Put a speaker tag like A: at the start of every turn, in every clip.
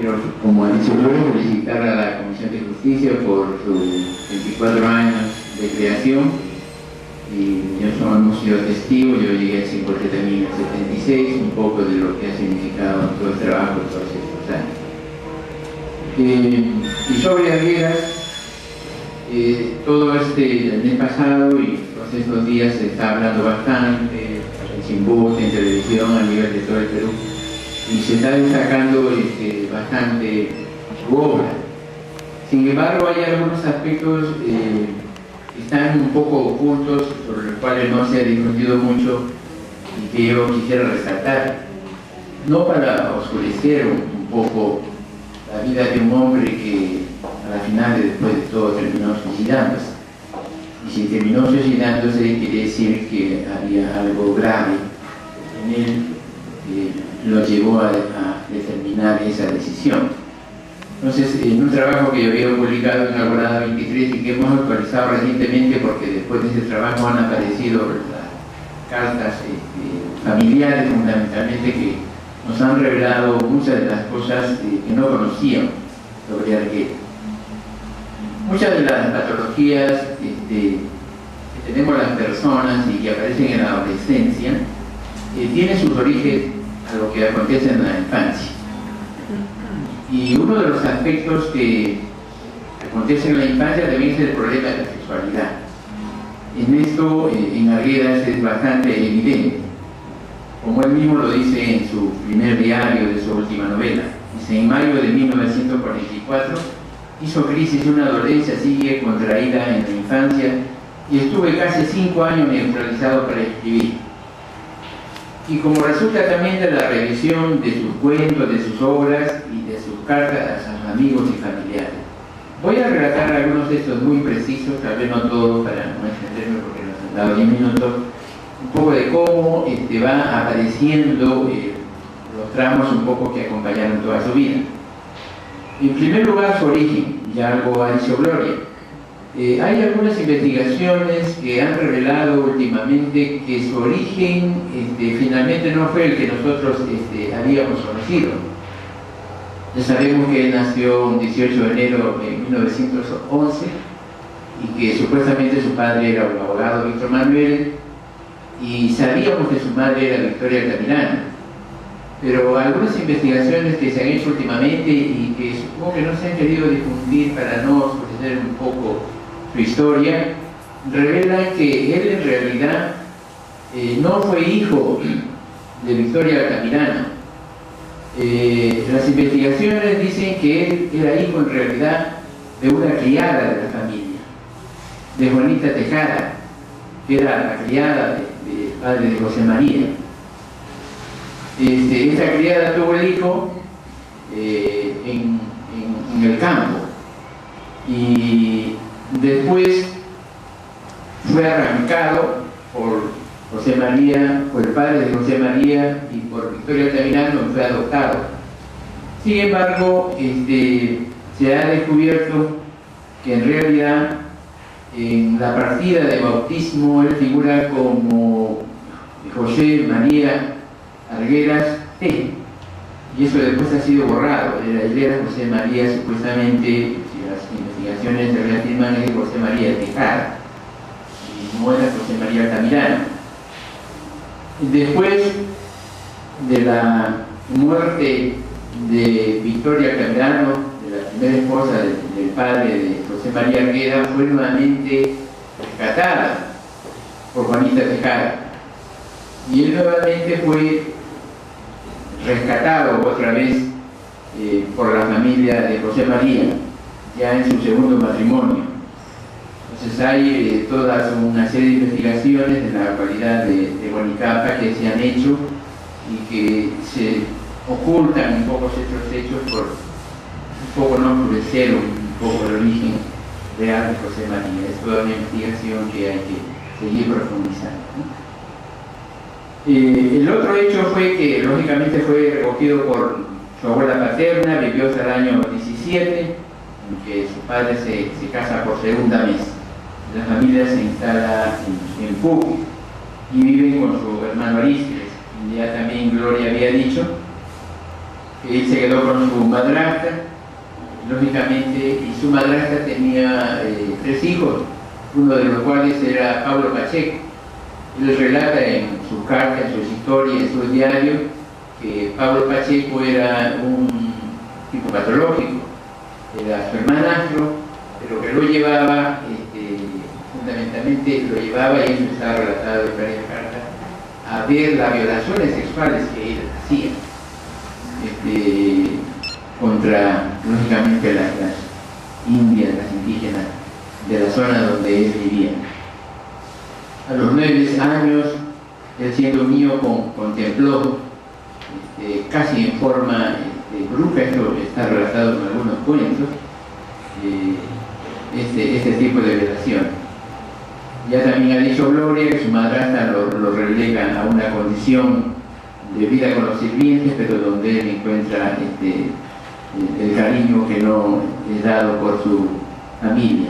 A: Quiero, como ha dicho Gloria, felicitar a la Comisión de Justicia por sus 24 años de creación. Y nosotros hemos sido testigos. Yo llegué a Simporte también en el 76, un poco de lo que ha significado todo el trabajo de todos estos años. Y sobre Arguedas, todo el mes pasado y todos estos días se está hablando bastante en Chimbote, en televisión, a nivel de todo el Perú, y se está destacando bastante su obra. Sin embargo, hay algunos aspectos que están un poco ocultos, sobre los cuales no se ha difundido mucho y que yo quisiera resaltar, no para oscurecer un poco la vida de un hombre que a la final, después de todo, terminó suicidándose. Y si terminó suicidándose, quiere decir que había algo grave en él que lo llevó a determinar esa decisión. Entonces, en un trabajo que yo había publicado en Alborada 23 y que hemos actualizado recientemente, porque después de ese trabajo han aparecido las cartas familiares, fundamentalmente, que nos han revelado muchas de las cosas que no conocíamos sobre Arguedas. Muchas de las patologías que tenemos las personas y que aparecen en la adolescencia tienen sus orígenes a lo que acontece en la infancia. Y uno de los aspectos que acontece en la infancia también es el problema de la sexualidad. En esto, en Arguedas es bastante evidente. Como él mismo lo dice en su primer diario de su última novela. Dice: en mayo de 1944 hizo crisis una dolencia sigue contraída en la infancia y estuve casi 5 años neutralizado para escribir. Y como resulta también de la revisión de sus cuentos, de sus obras y de sus cartas a sus amigos y familiares. Voy a relatar algunos de estos muy precisos, tal vez no todos para no extenderme porque nos han dado 10 minutos, un poco de cómo va apareciendo los tramos un poco que acompañaron toda su vida. En primer lugar, su origen, ya algo ha dicho Gloria. Hay algunas investigaciones que han revelado últimamente que su origen finalmente no fue el que nosotros habíamos conocido. Ya sabemos que él nació un 18 de enero de 1911 y que supuestamente su padre era un abogado, Víctor Manuel, y sabíamos que su madre era Victoria Altamirano. Pero algunas investigaciones que se han hecho últimamente y que supongo que no se han querido difundir para no oscurecer un poco su historia, revelan que él en realidad no fue hijo de Victoria Altamirano. Las investigaciones dicen que él era hijo en realidad de una criada de la familia, de Juanita Tejada, que era la criada del padre de José María. Esta criada tuvo el hijo en el campo y después fue arrancado por José María, por el padre de José María y por Victoria Altamirano, fue adoptado. Sin embargo, se ha descubierto que en realidad en la partida de bautismo él figura como José María Arguedas T. Y eso después ha sido borrado. Él era José María, supuestamente, si las investigaciones se reafirman, es José María Tejada, y no era José María Altamirano. Después de la muerte de Victoria Altamirano, de la primera esposa del padre de José María Arguedas, fue nuevamente rescatada por Juanita Tejada. Y él nuevamente fue rescatado otra vez por la familia de José María, ya en su segundo matrimonio. Entonces hay toda una serie de investigaciones en la localidad de Huanicapa que se han hecho y que se ocultan un poco estos hechos por un poco no oscurecer un poco el origen real de José María. Es toda una investigación que hay que seguir profundizando, ¿no? El otro hecho fue que lógicamente fue recogido por su abuela paterna, vivió hasta el año 17, en que su padre se casa por segunda vez. La familia se instala en Puque y viven con su hermano Arístides. Ya también Gloria había dicho Él se quedó con su madrastra, lógicamente, y su madrastra tenía 3 hijos, uno de los cuales era Pablo Pacheco. Él relata en sus cartas, en sus historias, en sus diarios, que Pablo Pacheco era un tipo patológico, era su hermanastro, pero que lo llevaba, fundamentalmente lo llevaba, y eso está relatado en varias cartas, a ver las violaciones sexuales que él hacía contra, lógicamente, las indias, las indígenas de la zona donde él vivía. A los 9 años, él siendo un niño contempló casi en forma bruja, esto está relatado en algunos cuentos, este tipo de violación. Ya también ha dicho Gloria que su madrastra lo relega a una condición de vida con los sirvientes, pero donde él encuentra el cariño que no es dado por su familia.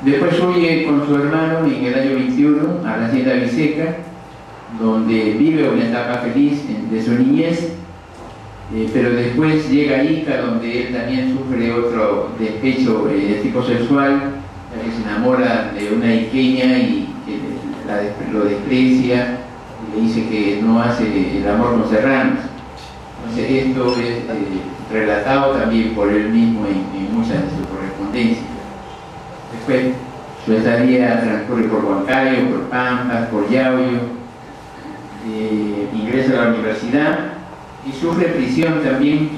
A: Después huye con su hermano en el año 21 a la hacienda Viseca, donde vive una etapa feliz de su niñez, pero después llega a Ica, donde él también sufre otro despecho de tipo sexual, ya que se enamora de una iqueña y lo desprecia, y le dice que no hace el amor con serranos. Entonces esto es relatado también por él mismo en muchas de sus correspondencias. Después su estadía transcurre por Huancayo, por Pampas, por Yauyos, ingresa a la universidad y sufre prisión también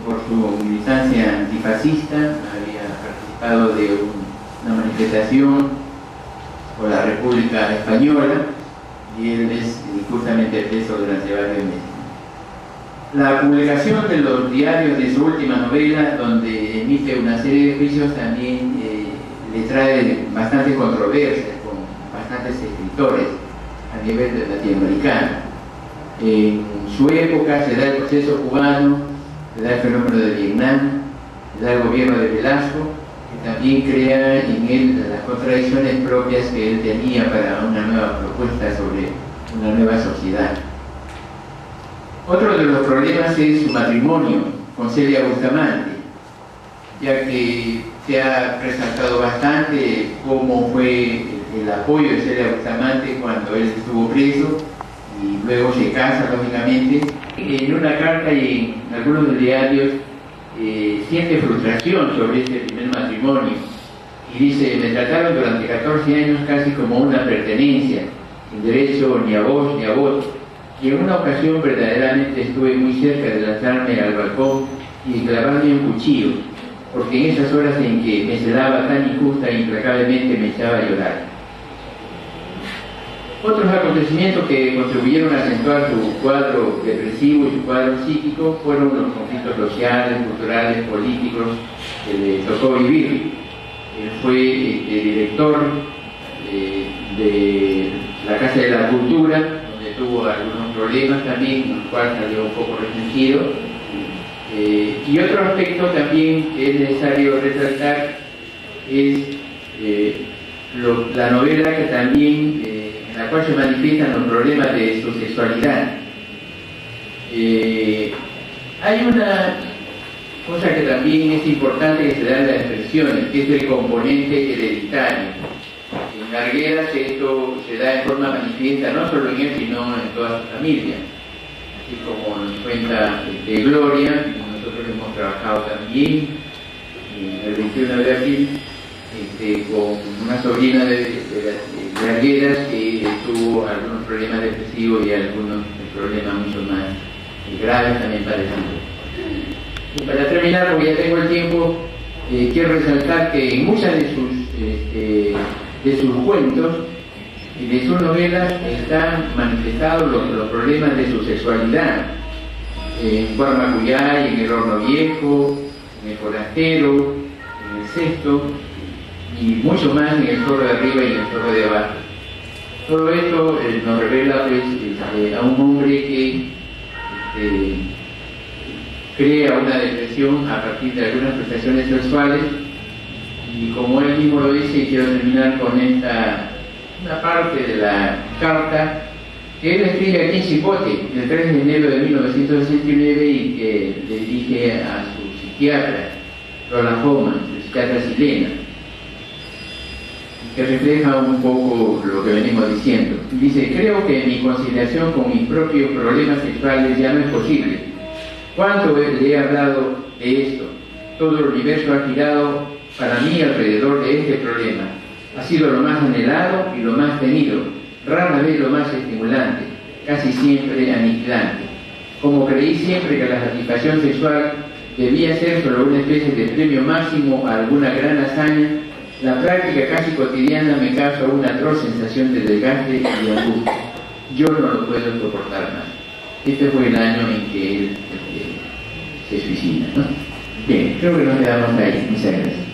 A: por su militancia antifascista. Había participado de una manifestación por la República Española y él es justamente preso durante varios meses. La publicación de los diarios de su última novela, donde emite una serie de juicios, también le trae bastantes controversias con bastantes escritores a nivel latinoamericano. En su época se da el proceso cubano, se da el fenómeno de Vietnam, se da el gobierno de Velasco, que también crea en él las contradicciones propias que él tenía para una nueva propuesta sobre una nueva sociedad. Otro de los problemas es su matrimonio con Celia Bustamante, ya que se ha resaltado bastante cómo fue el apoyo de Celia Bustamante cuando él estuvo preso y luego se casa, lógicamente. En una carta y en algunos diarios siente frustración sobre este primer matrimonio y dice: me trataron durante 14 años casi como una pertenencia, sin derecho ni a voz ni a voto. Y en una ocasión verdaderamente estuve muy cerca de lanzarme al balcón y clavarme un cuchillo, porque en esas horas en que me celaba tan injusta e implacablemente me echaba a llorar. Otros acontecimientos que contribuyeron a acentuar su cuadro depresivo y su cuadro psíquico fueron los conflictos sociales, culturales, políticos que le tocó vivir. Él fue director de la Casa de la Cultura, donde tuvo algunos problemas también, con el cual salió un poco restringido. Y otro aspecto también que es necesario resaltar es la novela que también, en la cual se manifiestan los problemas de su sexualidad. Hay una cosa que también es importante que se da en las expresiones, que es el componente hereditario. En Arguedas esto se da en forma manifiesta, no solo en él, sino en toda su familia. Así como nos cuenta Gloria, nosotros hemos trabajado también el 21 de abril con una sobrina de Arguedas que tuvo algunos problemas depresivos y algunos problemas mucho más graves también parecidos. Y para terminar, porque ya tengo el tiempo, quiero resaltar que en muchas de sus cuentos y de sus novelas están manifestados los problemas de su sexualidad. En Guarmacuyay, en El Horno Viejo, en El Forastero, en El Cesto, y mucho más en El Zorro de Arriba y en El Zorro de Abajo. Todo esto nos revela pues, a un hombre que crea una depresión a partir de algunas prestaciones sexuales, y como él mismo lo dice, y quiero terminar con una parte de la carta que él escribe aquí en Chipote, el 3 de enero de 1969, y que le dirige a su psiquiatra, Roland Hoffman, su psiquiatra chilena, que refleja un poco lo que venimos diciendo. Dice: creo que mi conciliación con mis propios problemas sexuales ya no es posible. ¿Cuánto le he hablado de esto? Todo el universo ha girado para mí alrededor de este problema. Ha sido lo más anhelado y lo más temido, rara vez lo más estimulante, casi siempre aniquilante. Como creí siempre que la satisfacción sexual debía ser solo una especie de premio máximo a alguna gran hazaña, la práctica casi cotidiana me causa una atroz sensación de desgaste y de angustia. Yo no lo puedo soportar más. Este fue el año en que él se suicida, ¿no? Bien, creo que nos quedamos ahí. Muchas gracias.